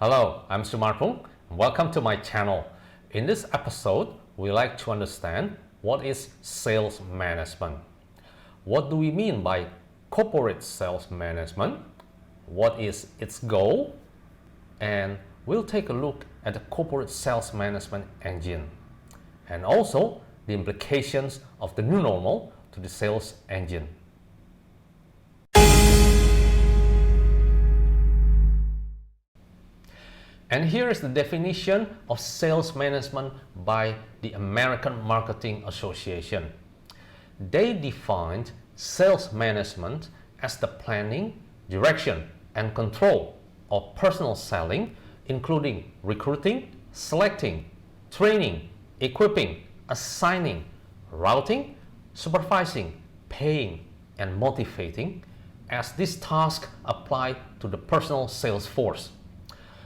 Hello, I'm Sumarpung. Welcome to my channel. In this episode, we like to understand what is sales management. What do we mean by corporate sales management? What is its goal? And we'll take a look at the corporate sales management engine and also the implications of the new normal to the sales engine. And here is the definition of sales management by the American Marketing Association. They defined sales management as the planning, direction, and control of personal selling, including recruiting, selecting, training, equipping, assigning, routing, supervising, paying, and motivating, as these tasks apply to the personal sales force.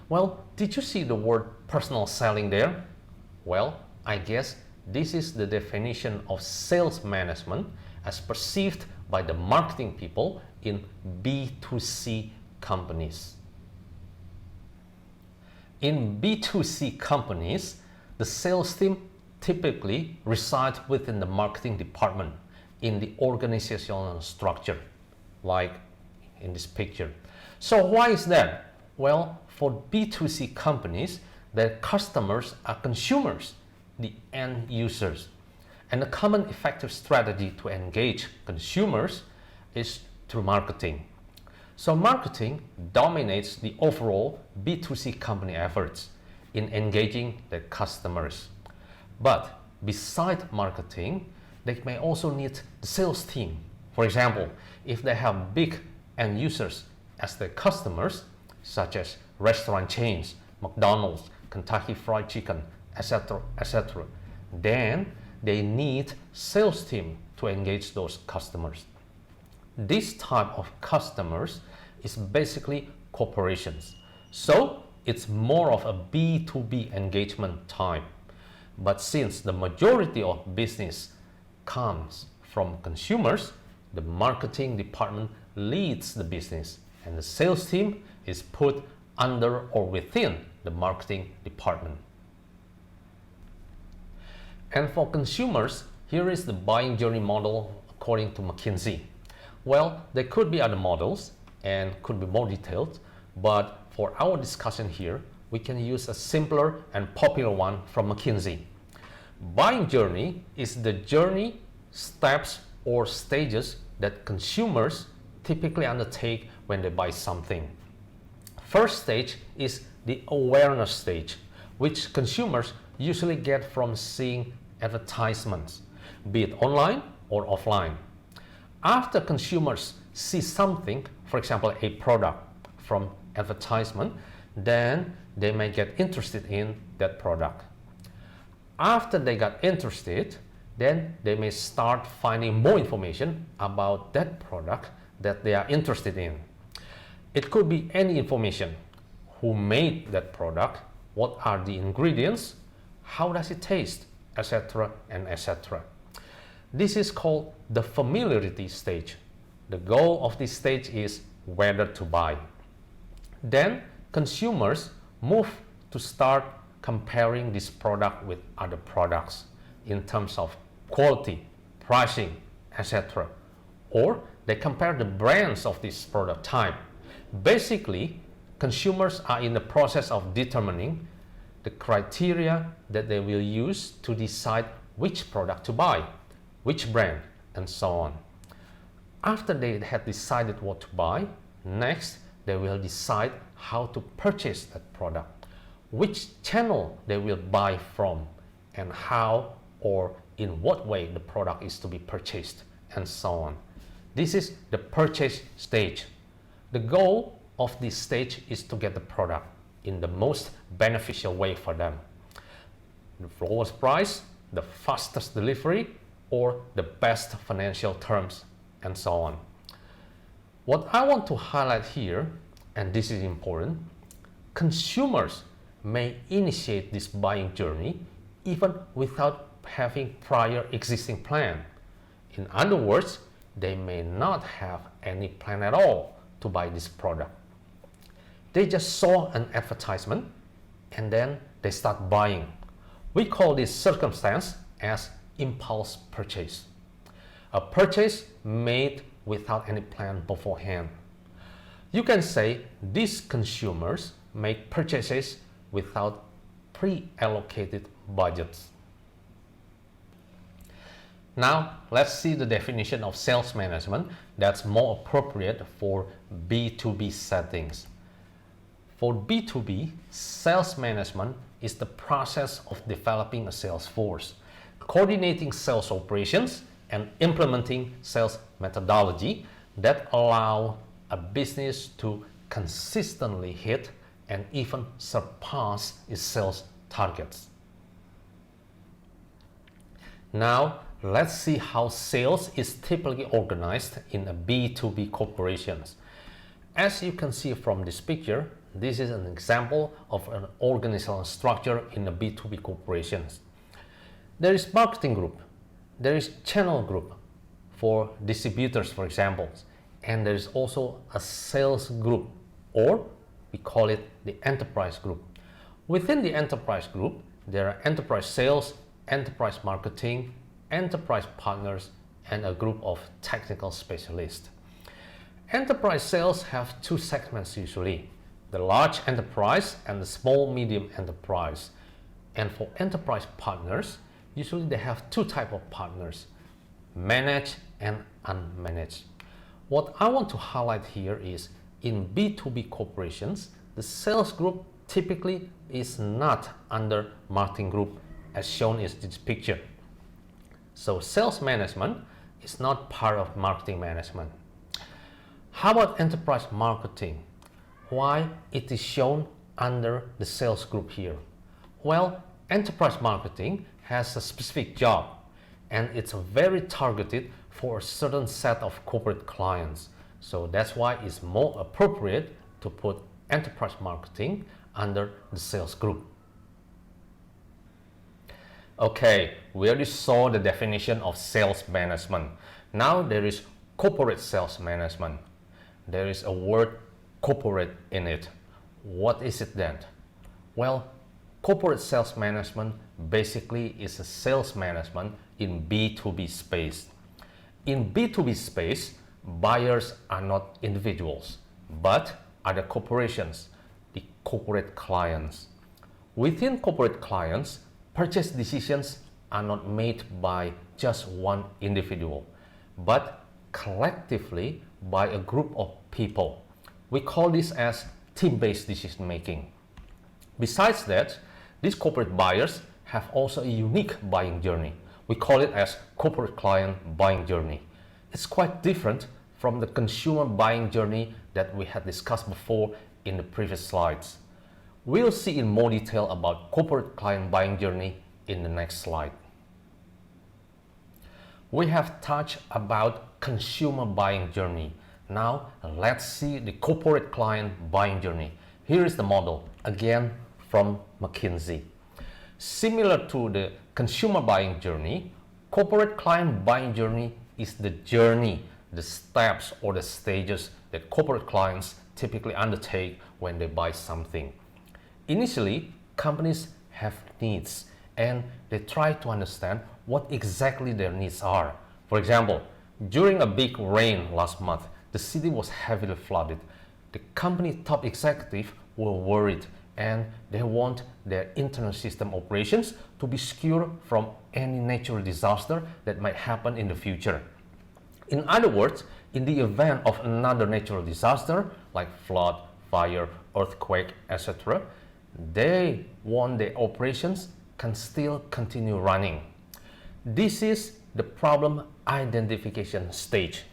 Well, did you see the word personal selling there? Well, I guess this is the definition of sales management as perceived by the marketing people in B2C companies. In B2C companies, the sales team typically resides within the marketing department in the organizational structure, like in this picture. So why is that? Well, for B2C companies, their customers are consumers, the end users. And a common effective strategy to engage consumers is through marketing. So marketing dominates the overall B2C company efforts in engaging their customers. But besides marketing, they may also need the sales team. For example, if they have big end users as their customers, such as restaurant chains, McDonald's, Kentucky Fried Chicken, etc., etc., then they need sales team to engage those customers. This type of customers is basically corporations. So it's more of a B2B engagement type. But since the majority of business comes from consumers, the marketing department leads the business and the sales team is put under or within the marketing department. And for consumers, here is the buying journey model according to McKinsey. Well, there could be other models and could be more detailed, but for our discussion here, we can use a simpler and popular one from McKinsey. Buying journey is the journey, steps, or stages that consumers typically undertake when they buy something. First stage is the awareness stage, which consumers usually get from seeing advertisements, be it online or offline. After consumers see something, for example, a product from advertisement, then they may get interested in that product. After they got interested, then they may start finding more information about that product that they are interested in. It could be any information: who made that product, what are the ingredients, how does it taste, etc. and etc. This is called the familiarity stage. The goal of this stage is whether to buy. Then consumers move to start comparing this product with other products in terms of quality, pricing, etc. Or they compare the brands of this product type. Basically, consumers are in the process of determining the criteria that they will use to decide which product to buy, which brand, and so on. After they have decided what to buy, next they will decide how to purchase that product, which channel they will buy from, and how or in what way the product is to be purchased, and so on. This is the purchase stage. The goal of this stage is to get the product in the most beneficial way for them. The lowest price, the fastest delivery, or the best financial terms, and so on. What I want to highlight here, and this is important, consumers may initiate this buying journey even without having prior existing plan. In other words, they may not have any plan at all to buy this product. They just saw an advertisement and then they start buying. We call this circumstance as impulse purchase. A purchase made without any plan beforehand. You can say these consumers make purchases without pre-allocated budgets. Now, let's see the definition of sales management that's more appropriate for B2B settings. For B2B, sales management is the process of developing a sales force, coordinating sales operations, and implementing sales methodology that allow a business to consistently hit and even surpass its sales targets. Now, let's see how sales is typically organized in a B2B corporations. As you can see from this picture, this is an example of an organizational structure in a B2B corporations. There is marketing group, there is channel group for distributors, for example, and there is also a sales group, or we call it the enterprise group. Within the enterprise group, there are enterprise sales, enterprise marketing, enterprise partners, and a group of technical specialists. Enterprise sales have two segments usually, the large enterprise and the small medium enterprise. And for enterprise partners, usually they have two types of partners, managed and unmanaged. What I want to highlight here is in B2B corporations, the sales group typically is not under marketing group as shown in this picture. So sales management is not part of marketing management. How about enterprise marketing? Why it is shown under the sales group here? Well, enterprise marketing has a specific job and it's very targeted for a certain set of corporate clients. So that's why it's more appropriate to put enterprise marketing under the sales group. Okay, we already saw the definition of sales management. Now there is corporate sales management. There is a word corporate in it. What is it then? Well, corporate sales management basically is a sales management in B2B space. In B2B space, buyers are not individuals, but are the corporations, the corporate clients. Within corporate clients, purchase decisions are not made by just one individual, but collectively by a group of people. We call this as team-based decision making. Besides that, these corporate buyers have also a unique buying journey. We call it as corporate client buying journey. It's quite different from the consumer buying journey that we had discussed before in the previous slides. We'll see in more detail about corporate client buying journey in the next slide. We have touched about consumer buying journey. Now let's see the corporate client buying journey. Here is the model, again from McKinsey. Similar to the consumer buying journey, corporate client buying journey is the journey, the steps or the stages that corporate clients typically undertake when they buy something. Initially, companies have needs and they try to understand what exactly their needs are. For example, during a big rain last month, the city was heavily flooded. The company top executive were worried and they want their internal system operations to be secure from any natural disaster that might happen in the future. In other words, in the event of another natural disaster like flood, fire, earthquake, etc., they want their operations can still continue running. This is the problem identification stage.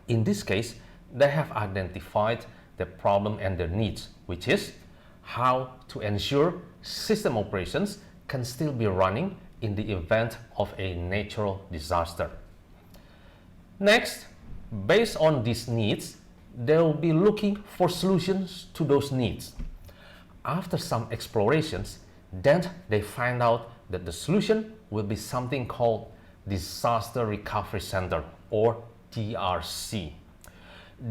In this case, they have identified the problem and their needs, which is how to ensure system operations can still be running in the event of a natural disaster. Next, based on these needs, they will be looking for solutions to those needs. After some explorations, then they find out that the solution will be something called Disaster Recovery Center, or DRC.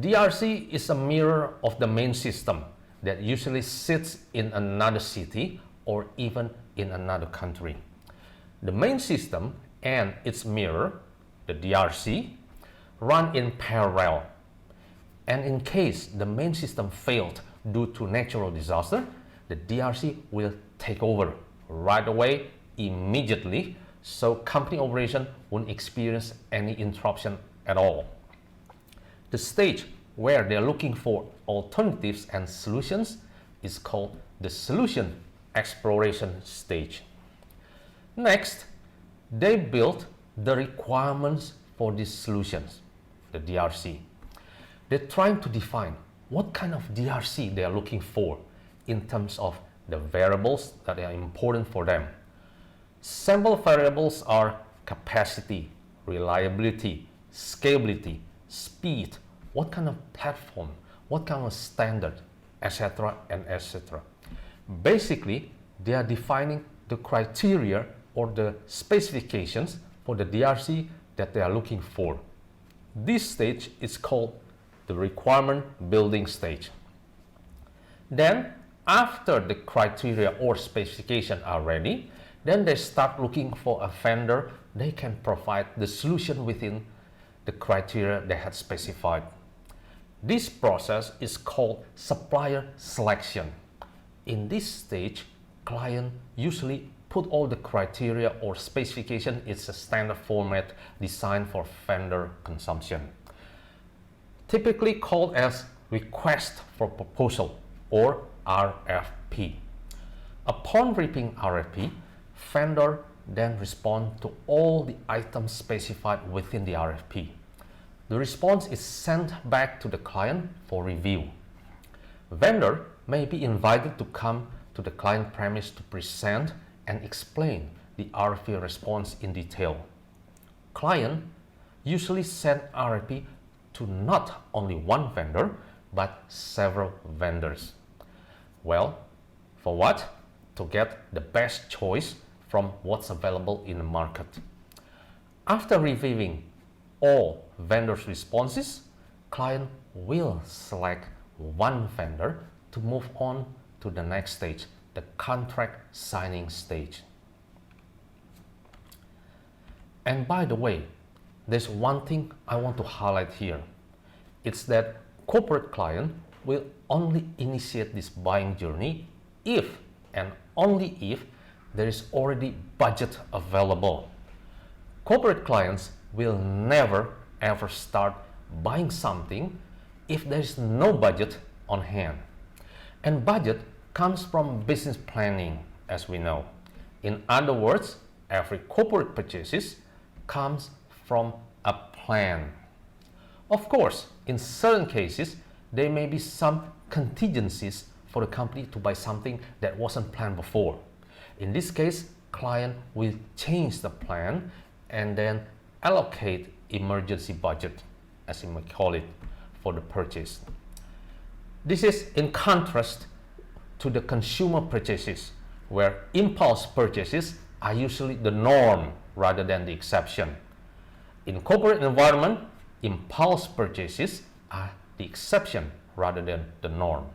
DRC is a mirror of the main system, that usually sits in another city or even in another country. The main system and its mirror, the DRC, run in parallel. And in case the main system failed due to natural disaster, the DRC will take over right away, immediately, so company operation won't experience any interruption at all. The stage where they're looking for alternatives and solutions is called the solution exploration stage. Next, they build the requirements for these solutions, the DRC. They're trying to define what kind of DRC they are looking for in terms of the variables that are important for them. Sample variables are capacity, reliability, scalability, speed, what kind of platform, what kind of standard, etc. and etc. Basically, they are defining the criteria or the specifications for the DRC that they are looking for. This stage is called the requirement building stage. Then, after the criteria or specification are ready, then they start looking for a vendor they can provide the solution within the criteria they had specified. This process is called supplier selection. In this stage, client usually put all the criteria or specification in a standard format designed for vendor consumption, typically called as request for proposal or RFP. Upon reading RFP, vendor then respond to all the items specified within the RFP. The response is sent back to the client for review. Vendor may be invited to come to the client premise to present and explain the RFP response in detail. Client usually send RFP to not only one vendor, but several vendors. Well, for what? To get the best choice from what's available in the market. After reviewing all vendors' responses, client will select one vendor to move on to the next stage, the contract signing stage. And by the way, there's one thing I want to highlight here. It's that corporate client will only initiate this buying journey if and only if there is already budget available. Corporate clients will never ever start buying something if there is no budget on hand. And budget comes from business planning, as we know. In other words, every corporate purchases comes from a plan. Of course, in certain cases, there may be some contingencies for the company to buy something that wasn't planned before. In this case, client will change the plan and then allocate emergency budget, as you may call it, for the purchase. This is in contrast to the consumer purchases, where impulse purchases are usually the norm rather than the exception. In corporate environment, impulse purchases are the exception rather than the norm.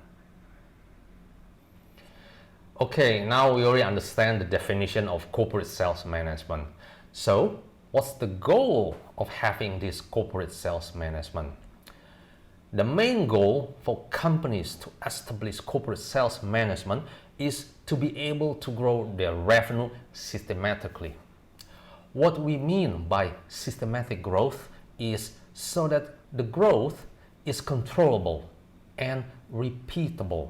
Okay, now we already understand the definition of corporate sales management. So, what's the goal of having this corporate sales management? The main goal for companies to establish corporate sales management is to be able to grow their revenue systematically. What we mean by systematic growth is so that the growth is controllable and repeatable.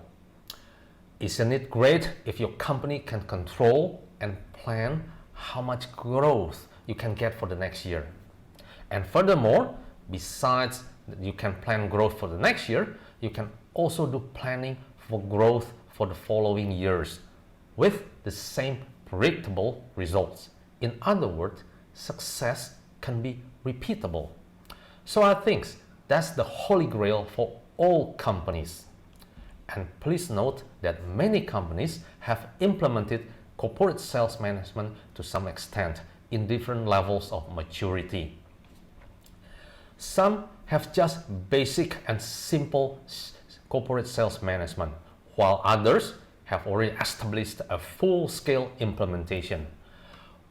Isn't it great if your company can control and plan how much growth you can get for the next year? And furthermore, besides that you can plan growth for the next year, you can also do planning for growth for the following years with the same predictable results. In other words, success can be repeatable. So I think that's the holy grail for all companies. And please note that many companies have implemented corporate sales management to some extent in different levels of maturity. Some have just basic and simple corporate sales management, while others have already established a full-scale implementation.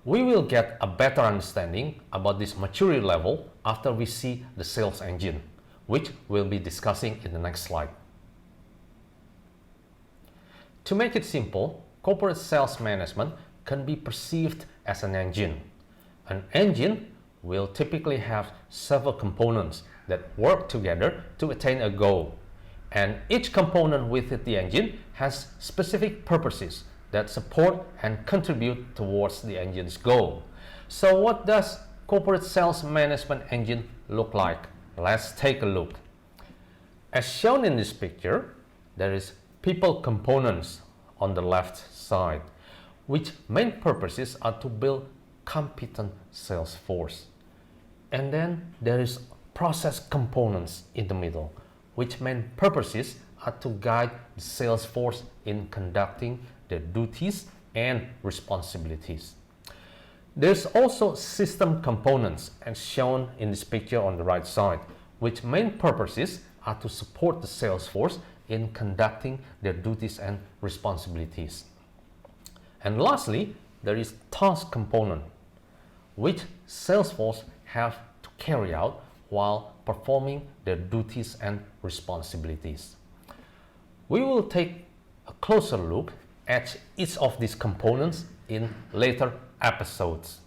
We will get a better understanding about this maturity level after we see the sales engine, which we'll be discussing in the next slide. To make it simple, corporate sales management can be perceived as an engine. An engine will typically have several components that work together to attain a goal. And each component within the engine has specific purposes that support and contribute towards the engine's goal. So what does corporate sales management engine look like? Let's take a look. As shown in this picture, there is people components on the left side, which main purposes are to build competent sales force. And then there is process components in the middle, which main purposes are to guide the sales force in conducting their duties and responsibilities. There's also system components, as shown in this picture on the right side, which main purposes are to support the sales force in conducting their duties and responsibilities. And lastly, there is task component, which sales force have to carry out while performing their duties and responsibilities. We will take a closer look at each of these components in later episodes.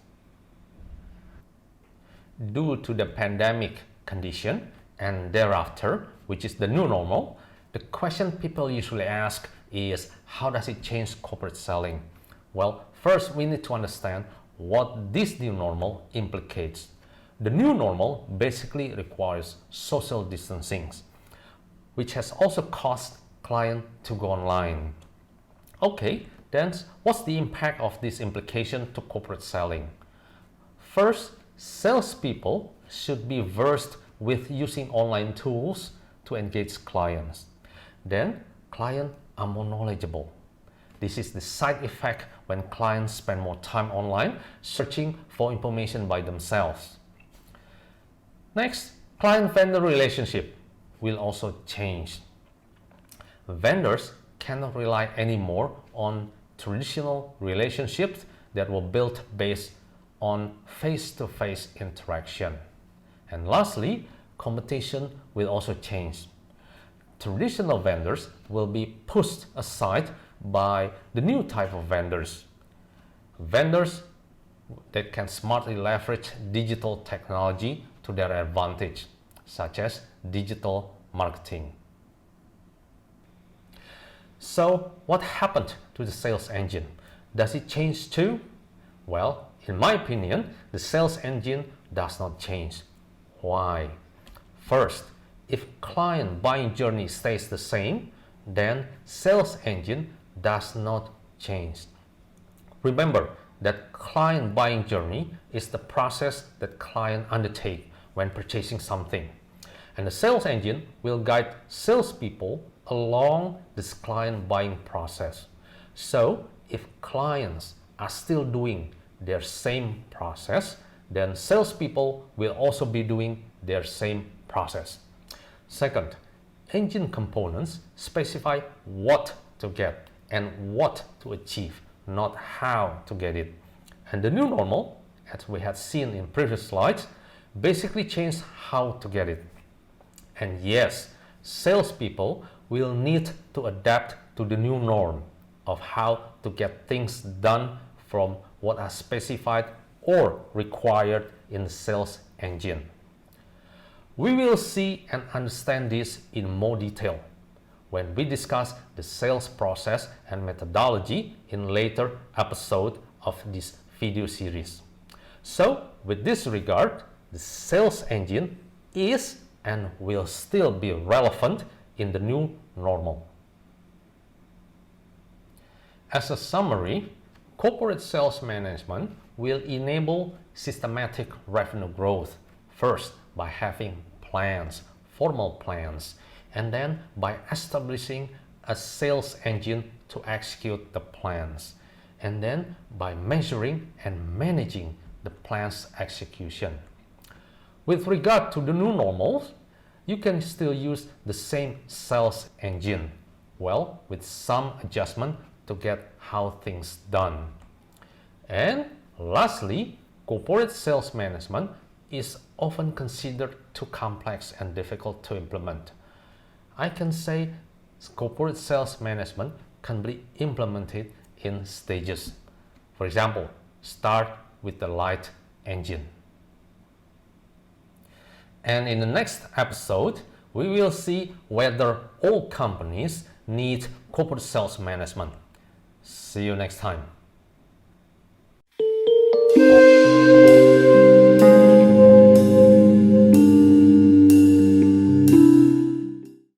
Due to the pandemic condition and thereafter, which is the new normal, the question people usually ask is, how does it change corporate selling? Well, first we need to understand what this new normal implicates. The new normal basically requires social distancing, which has also caused clients to go online. Okay, then what's the impact of this implication to corporate selling? First, salespeople should be versed with using online tools to engage clients. Then, clients are more knowledgeable. This is the side effect when clients spend more time online searching for information by themselves. Next, client-vendor relationship will also change. Vendors cannot rely anymore on traditional relationships that were built based on face-to-face interaction. And lastly, competition will also change. Traditional vendors will be pushed aside by the new type of vendors. Vendors that can smartly leverage digital technology to their advantage, such as digital marketing. So, what happened to the sales engine? Does it change too? Well, in my opinion, the sales engine does not change. Why? First, if client buying journey stays the same, then sales engine does not change. Remember that client buying journey is the process that client undertake when purchasing something. And the sales engine will guide salespeople along this client buying process. So if clients are still doing their same process, then salespeople will also be doing their same process. Second, engine components specify what to get and what to achieve, not how to get it. And the new normal, as we had seen in previous slides, basically changed how to get it. And yes, salespeople will need to adapt to the new norm of how to get things done from what are specified or required in the sales engine. We will see and understand this in more detail when we discuss the sales process and methodology in later episodes of this video series. So, with this regard, the sales engine is and will still be relevant in the new normal. As a summary, corporate sales management will enable systematic revenue growth, first by having plans, formal plans, and then by establishing a sales engine to execute the plans, and then by measuring and managing the plan's execution. With regard to the new normals, you can still use the same sales engine, Well, with some adjustment to get how things done. And lastly, corporate sales management is often considered too complex and difficult to implement. I can say corporate sales management can be implemented in stages. For example, start with the light engine. And in the next episode, we will see whether all companies need corporate sales management. See you next time.